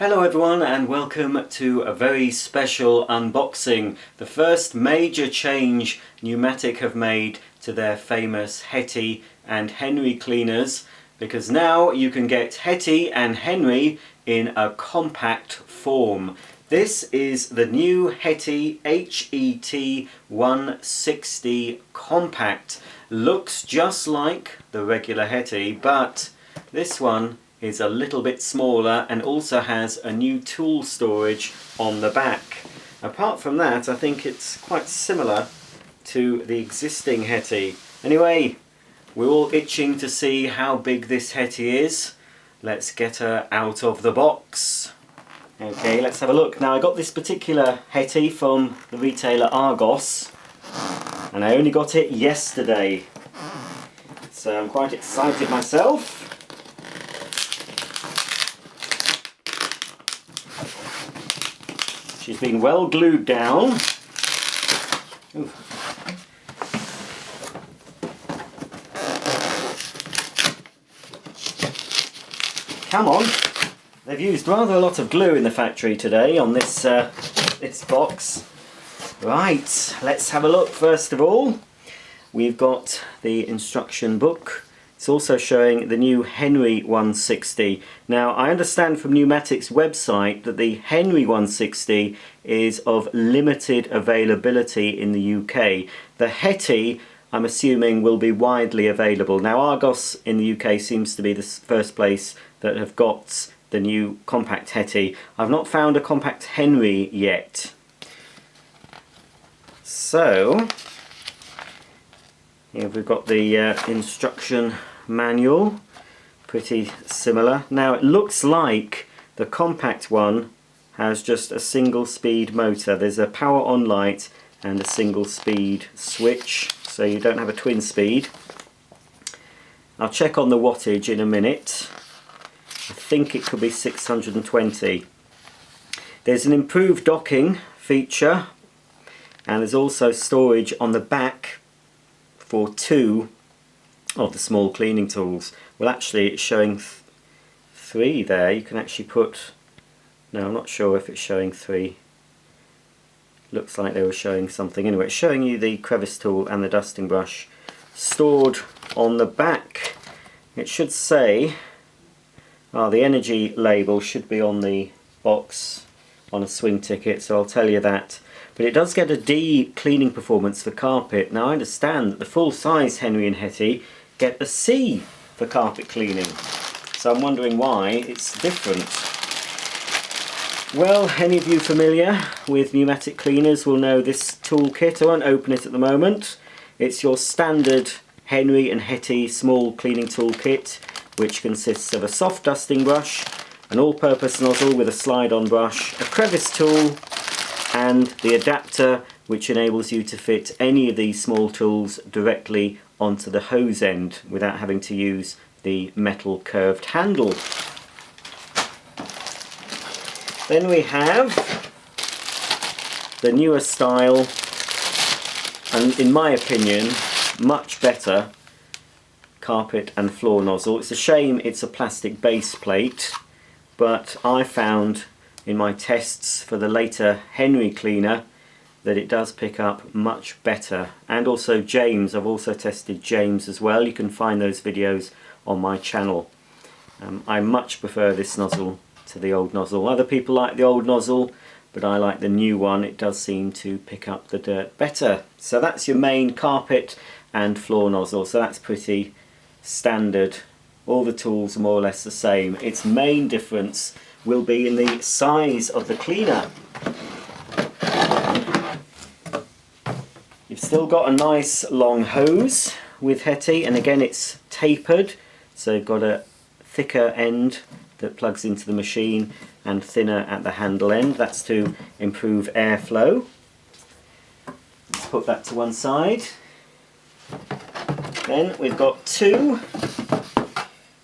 Hello everyone and welcome to a very special unboxing. The first major change Numatic have made to their famous Hetty and Henry cleaners, because now you can get Hetty and Henry in a compact form. This is the new Hetty HET 160 Compact. Looks just like the regular Hetty, but this one is a little bit smaller and also has a new tool storage on the back. Apart from that, I think it's quite similar to the existing Hetty. Anyway, we're all itching to see how big this Hetty is. Let's get her out of the box. Okay, let's have a look. Now, I got this particular Hetty from the retailer Argos, and I only got it yesterday, so I'm quite excited myself. She's been well glued down. Ooh. Come on! They've used rather a lot of glue in the factory today on this this box. Right, let's have a look. First of all, we've got the instruction book. It's also showing the new Henry 160. Now, I understand from Numatic's website that the Henry 160 is of limited availability in the UK. The Hetty, I'm assuming, will be widely available. Now, Argos in the UK seems to be the first place that have got the new compact Hetty. I've not found a compact Henry yet. So, here we've got the instruction manual, pretty similar. Now, it looks like the compact one has just a single speed motor. There's a power on light and a single speed switch, so you don't have a twin speed. I'll check on the wattage in a minute. I think it could be 620. There's an improved docking feature, and there's also storage on the back for two of the small cleaning tools. Well, actually it's showing three there. You can actually put, no, I'm not sure if it's showing three. Looks like they were showing something. Anyway, it's showing you the crevice tool and the dusting brush stored on the back. It should say, the energy label should be on the box on a swing ticket, so I'll tell you that. But it does get a D cleaning performance for carpet. Now, I understand that the full-size Henry and Hetty get a C for carpet cleaning, so I'm wondering why it's different. Well, any of you familiar with pneumatic cleaners will know this toolkit. I won't open it at the moment. It's your standard Henry and Hetty small cleaning toolkit, which consists of a soft dusting brush, an all-purpose nozzle with a slide-on brush, a crevice tool, and the adapter which enables you to fit any of these small tools directly onto the hose end without having to use the metal curved handle. Then we have the newer style, and in my opinion much better, carpet and floor nozzle. It's a shame it's a plastic base plate, but I found in my tests for the later Henry cleaner that it does pick up much better. And also James, I've also tested James as well. You can find those videos on my channel. I much prefer this nozzle to the old nozzle. Other people like the old nozzle, but I like the new one. It does seem to pick up the dirt better. So that's your main carpet and floor nozzle. So that's pretty standard. All the tools are more or less the same. Its main difference will be in the size of the cleaner. You've still got a nice long hose with Hetty, and again it's tapered, so you've got a thicker end that plugs into the machine and thinner at the handle end. That's to improve airflow. Let's put that to one side. Then we've got two.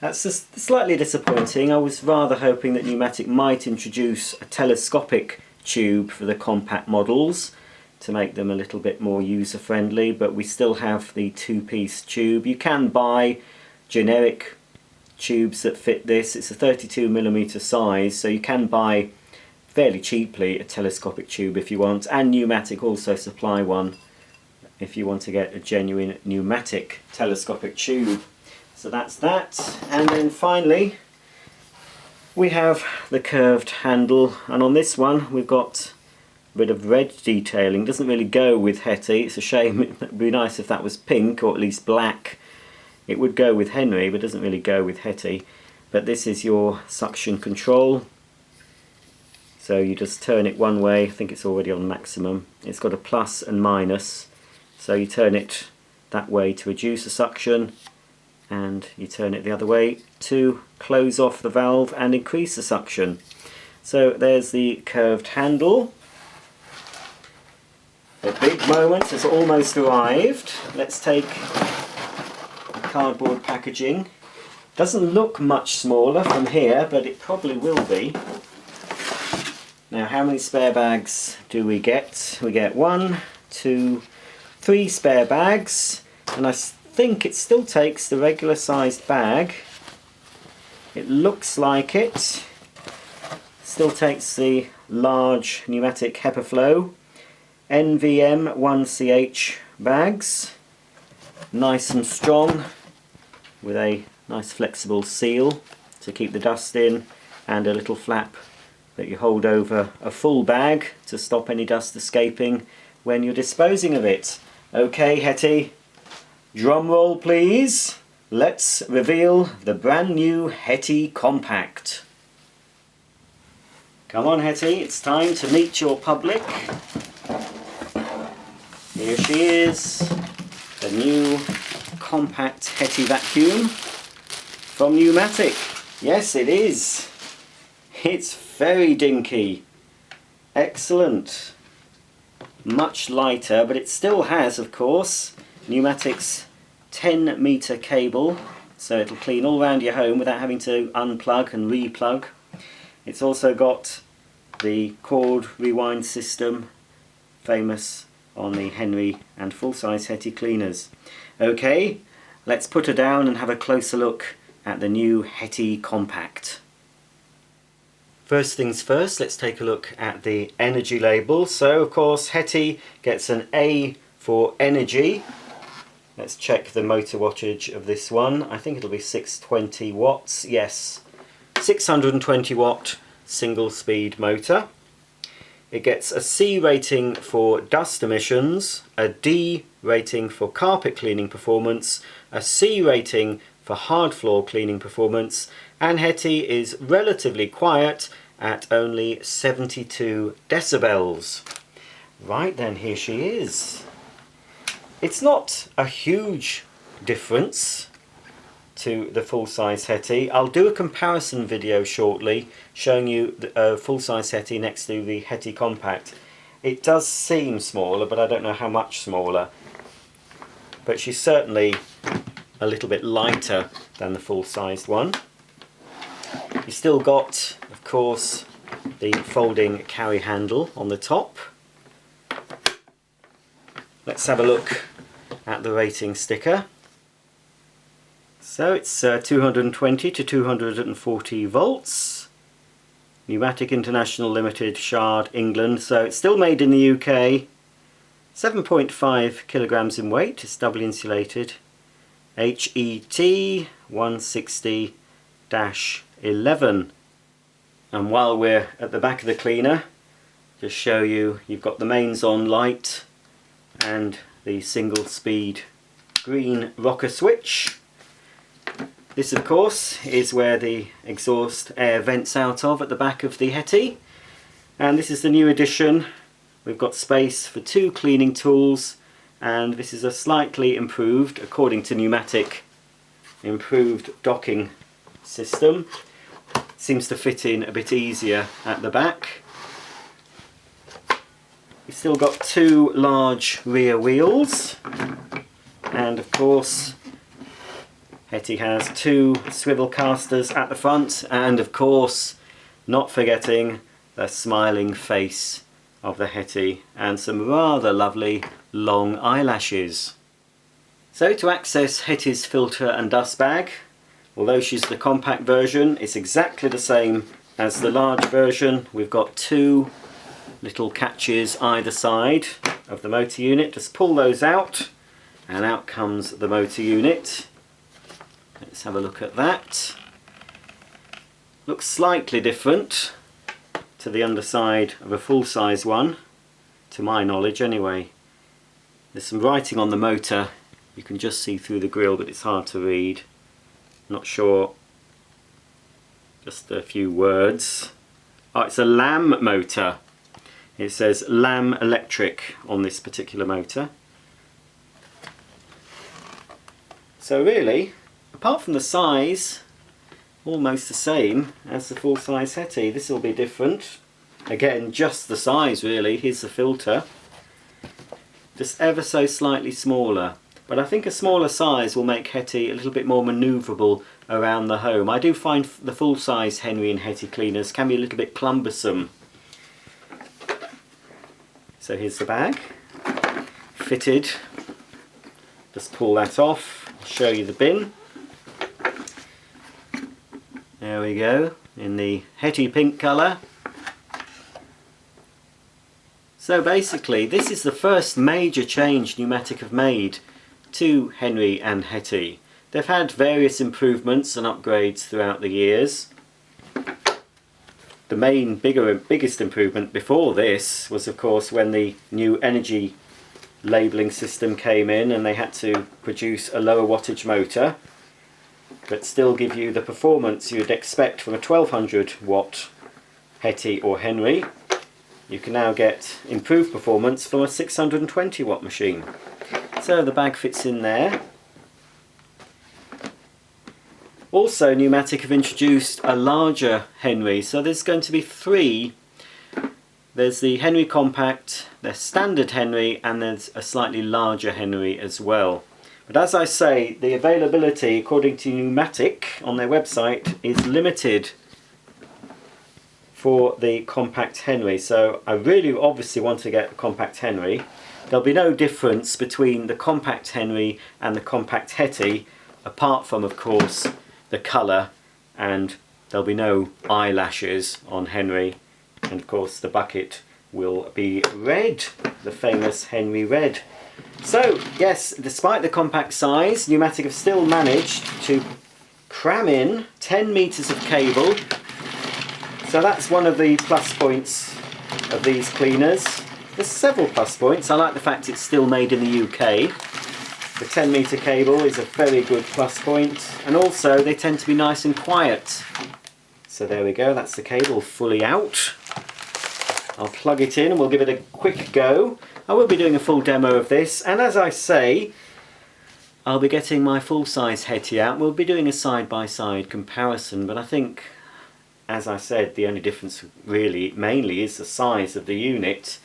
That's just slightly disappointing. I was rather hoping that Numatic might introduce a telescopic tube for the compact models to make them a little bit more user friendly, but we still have the two-piece tube. You can buy generic tubes that fit this. It's a 32mm size, so you can buy fairly cheaply a telescopic tube if you want, and Numatic also supply one if you want to get a genuine pneumatic telescopic tube. So that's that. And then finally we have the curved handle, and on this one we've got a bit of red detailing. Doesn't really go with Hetty. It's a shame. It would be nice if that was pink or at least black. It would go with Henry, but doesn't really go with Hetty. But this is your suction control. So you just turn it one way. I think it's already on maximum. It's got a plus and minus. So you turn it that way to reduce the suction, and you turn it the other way to close off the valve and increase the suction. So there's the curved handle. The big moment has almost arrived. Let's take the cardboard packaging. Doesn't look much smaller from here, but it probably will be. Now, how many spare bags do we get? We get 1, 2, 3 spare bags, and I think it still takes the regular sized bag. It looks like it. Still takes the large pneumatic HEPA flow NVM 1CH bags. Nice and strong, with a nice flexible seal to keep the dust in, and a little flap that you hold over a full bag to stop any dust escaping when you're disposing of it. Okay, Hetty, drum roll please. Let's reveal the brand new Hetty Compact. Come on, Hetty, it's time to meet your public. Here she is, the new compact Hetty vacuum from Numatic. Yes, it is. It's very dinky. Excellent. Much lighter, but it still has, of course, Numatic's 10-metre cable, so it'll clean all around your home without having to unplug and replug. It's also got the cord rewind system, famous on the Henry and full-size Hetty cleaners. Okay, let's put her down and have a closer look at the new Hetty Compact. First things first, let's take a look at the energy label. So, of course, Hetty gets an A for energy. Let's check the motor wattage of this one. I think it'll be 620 watts. Yes, 620 watt single speed motor. It gets a C rating for dust emissions, a D rating for carpet cleaning performance, a C rating for hard floor cleaning performance, and Hetty is relatively quiet at only 72 decibels. Right then, here she is. It's not a huge difference to the full-size Hetty. I'll do a comparison video shortly showing you the full-size Hetty next to the Hetty Compact. It does seem smaller, but I don't know how much smaller. But she's certainly a little bit lighter than the full-sized one. You've still got, of course, the folding carry handle on the top. Let's have a look at the rating sticker. So it's 220 to 240 volts. Numatic International Limited, Shard, England. So it's still made in the UK. 7.5 kilograms in weight. It's doubly insulated. HET 160-11. And while we're at the back of the cleaner, just show you, you've got the mains on light and the single speed green rocker switch. This, of course, is where the exhaust air vents out of at the back of the Hetty. And this is the new edition. We've got space for 2 cleaning tools, and this is a slightly improved, according to Numatic, improved docking system. Seems to fit in a bit easier at the back. We've still got 2 large rear wheels, and of course Hetty has 2 swivel casters at the front, and of course, not forgetting the smiling face of the Hetty and some rather lovely long eyelashes. So to access Hetty's filter and dust bag, Although she's the compact version, it's exactly the same as the large version. We've got two little catches either side of the motor unit. Just pull those out and out comes the motor unit. Let's have a look at that. Looks slightly different to the underside of a full-size one, to my knowledge anyway. There's some writing on the motor, you can just see through the grille, but it's hard to read. Not sure, just a few words. Oh, it's a Lamb motor. It says Lamb electric on this particular motor. So really, apart from the size, almost the same as the full-size Hetty. This will be different. Again, just the size really. Here's the filter. Just ever so slightly smaller. But I think a smaller size will make Hetty a little bit more manoeuvrable around the home. I do find the full-size Henry and Hetty cleaners can be a little bit cumbersome. So here's the bag. Fitted. Just pull that off. I'll show you the bin. There we go, in the Hetty pink colour. So basically, this is the first major change Numatic have made to Henry and Hetty. They've had various improvements and upgrades throughout the years. The main biggest improvement before this was of course when the new energy labelling system came in and they had to produce a lower wattage motor, but still give you the performance you'd expect from a 1200 watt Hetty or Henry. You can now get improved performance from a 620 watt machine. So the bag fits in there. Also, Numatic have introduced a larger Henry, so there's going to be three. There's the Henry Compact, the standard Henry, and there's a slightly larger Henry as well. But as I say, the availability, according to Numatic on their website, is limited for the compact Henry. So I really obviously want to get the compact Henry. There'll be no difference between the compact Henry and the compact Hetty, apart from, of course, the colour, and there'll be no eyelashes on Henry. And of course the bucket will be red, the famous Henry red. So yes, despite the compact size, Numatic have still managed to cram in 10 metres of cable. So that's one of the plus points of these cleaners. There's several plus points. I like the fact it's still made in the UK. The 10 metre cable is a very good plus point, and also they tend to be nice and quiet. So there we go, that's the cable fully out. I'll plug it in and we'll give it a quick go. I will be doing a full demo of this, and as I say, I'll be getting my full-size Hetty out. We'll be doing a side-by-side comparison, but I think, as I said, the only difference really mainly is the size of the unit.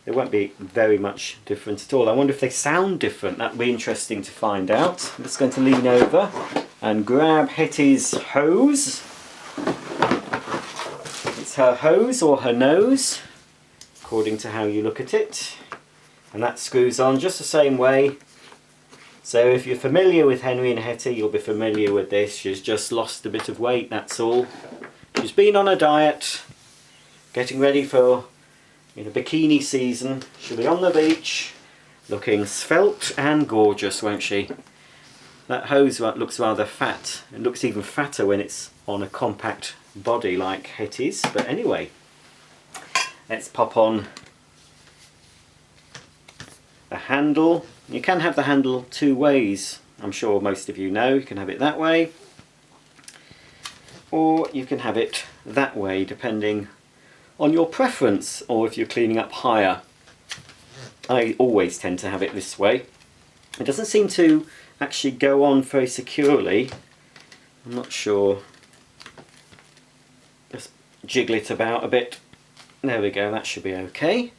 There won't be very much difference at all. I wonder if they sound different. That'd be interesting to find out. I'm just going to lean over and grab Hetty's hose. It's her hose or her nose, according to how you look at it. And that screws on just the same way. So if you're familiar with Henry and Hetty, you'll be familiar with this. She's just lost a bit of weight, that's all. She's been on a diet, getting ready for bikini season. She'll be on the beach, looking svelte and gorgeous, won't she? That hose looks rather fat. It looks even fatter when it's on a compact body like Hetty's. But anyway, let's pop on the handle. You can have the handle two ways. I'm sure most of you know. You can have it that way, or you can have it that way, depending on your preference, or if you're cleaning up higher. I always tend to have it this way. It doesn't seem to actually go on very securely. I'm not sure. Just jiggle it about a bit. There we go, that should be okay.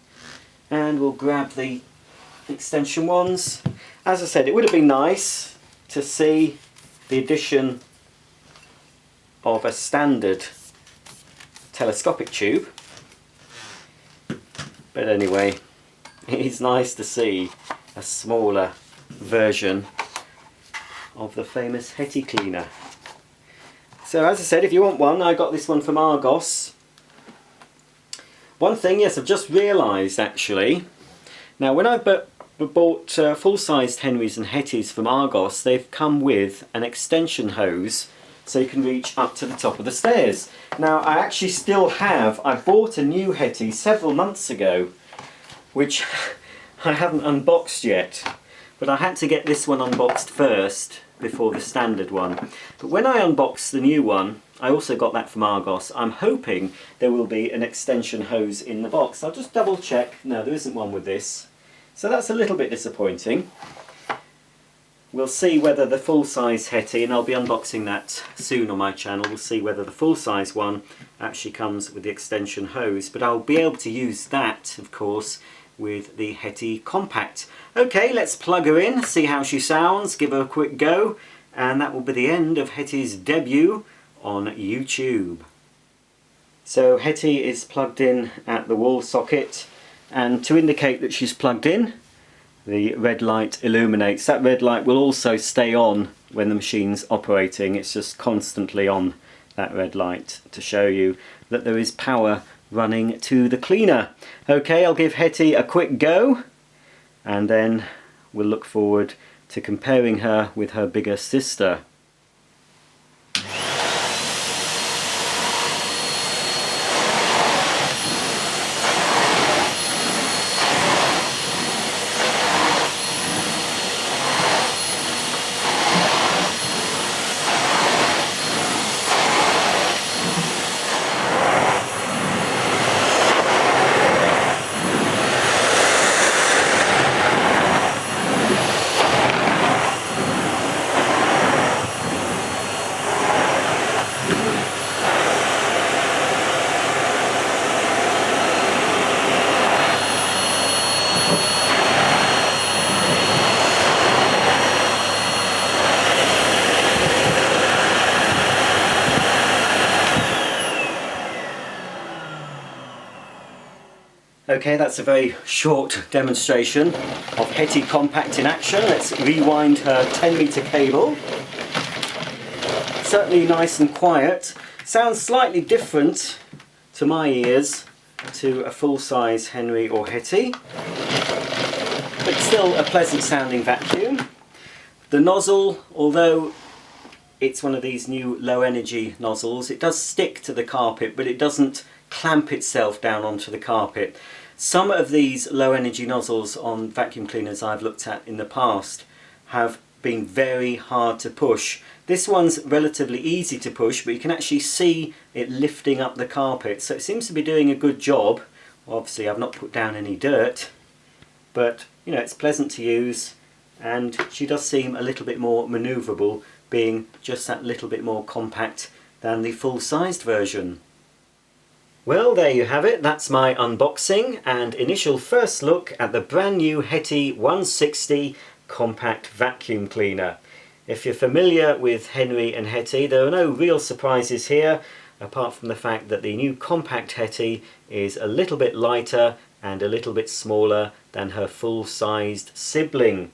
And we'll grab the extension ones. As I said, it would have been nice to see the addition of a standard telescopic tube. But anyway, it is nice to see a smaller version of the famous Hetty cleaner. So as I said, if you want one, I got this one from Argos. One thing, yes, I've just realised actually. Now when I bought full-sized Henrys and Hetties from Argos, they've come with an extension hose so you can reach up to the top of the stairs. Now I actually still have, I bought a new Hetty several months ago, which I haven't unboxed yet, but I had to get this one unboxed first before the standard one. But when I unbox the new one, I also got that from Argos, I'm hoping there will be an extension hose in the box. I'll just double check. No, there isn't one with this. So that's a little bit disappointing. We'll see whether the full-size Hetty, and I'll be unboxing that soon on my channel, we'll see whether the full-size one actually comes with the extension hose. But I'll be able to use that, of course, with the Hetty Compact. Okay, let's plug her in, see how she sounds, give her a quick go, and that will be the end of Hetty's debut on YouTube. So Hetty is plugged in at the wall socket, and to indicate that she's plugged in, the red light illuminates. That red light will also stay on when the machine's operating. It's just constantly on, that red light, to show you that there is power running to the cleaner. Okay, I'll give Hetty a quick go, and then we'll look forward to comparing her with her bigger sister. Okay, that's a very short demonstration of Hetty Compact in action. Let's rewind her 10-metre cable. Certainly nice and quiet. Sounds slightly different to my ears to a full-size Henry or Hetty, but still a pleasant sounding vacuum. The nozzle, although it's one of these new low energy nozzles, it does stick to the carpet, but it doesn't clamp itself down onto the carpet. Some of these low energy nozzles on vacuum cleaners I've looked at in the past have been very hard to push. This one's relatively easy to push, but you can actually see it lifting up the carpet, so it seems to be doing a good job. Obviously I've not put down any dirt, but you know, it's pleasant to use, and she does seem a little bit more manoeuvrable, being just that little bit more compact than the full-sized version. Well, there you have it. That's my unboxing and initial first look at the brand new Hetty 160 compact vacuum cleaner. If you're familiar with Henry and Hetty, there are no real surprises here, apart from the fact that the new compact Hetty is a little bit lighter and a little bit smaller than her full-sized sibling.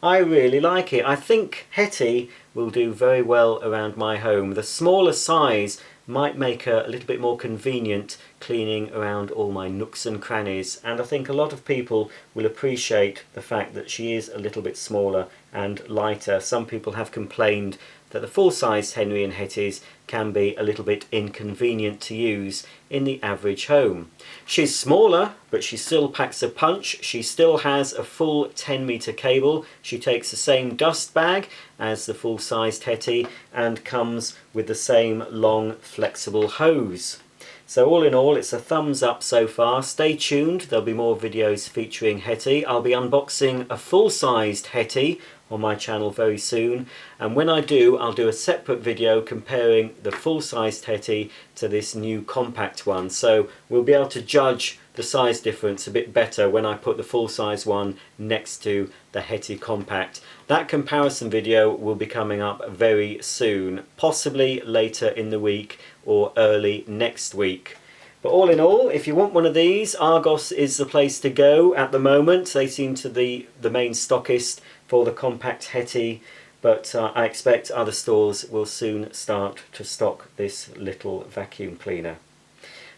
I really like it. I think Hetty will do very well around my home. The smaller size might make her a little bit more convenient cleaning around all my nooks and crannies, and I think a lot of people will appreciate the fact that she is a little bit smaller and lighter. Some people have complained that the full-sized Henry and Hettys can be a little bit inconvenient to use in the average home. She's smaller, but she still packs a punch. She still has a full 10-metre cable. She takes the same dust bag as the full-sized Hetty and comes with the same long flexible hose. So all in all, it's a thumbs up so far. Stay tuned, there'll be more videos featuring Hetty. I'll be unboxing a full-sized Hetty on my channel very soon, and when I do, I'll do a separate video comparing the full-sized Hetty to this new compact one, so we'll be able to judge the size difference a bit better when I put the full-size one next to the Hetty Compact. That comparison video will be coming up very soon, possibly later in the week or early next week. But all in all, if you want one of these, Argos is the place to go at the moment. They seem to be the main stockist for the compact Hetty but I expect other stores will soon start to stock this little vacuum cleaner.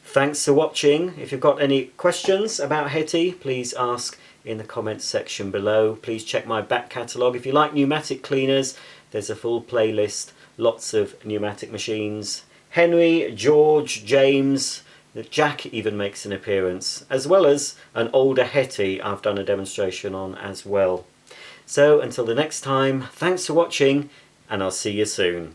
Thanks for watching. If you've got any questions about Hetty, please ask in the comments section below. Please check my back catalogue. If you like pneumatic cleaners, there's a full playlist, lots of pneumatic machines. Henry, George, James, Jack even makes an appearance, as well as an older Hetty I've done a demonstration on as well. So until the next time, thanks for watching, and I'll see you soon.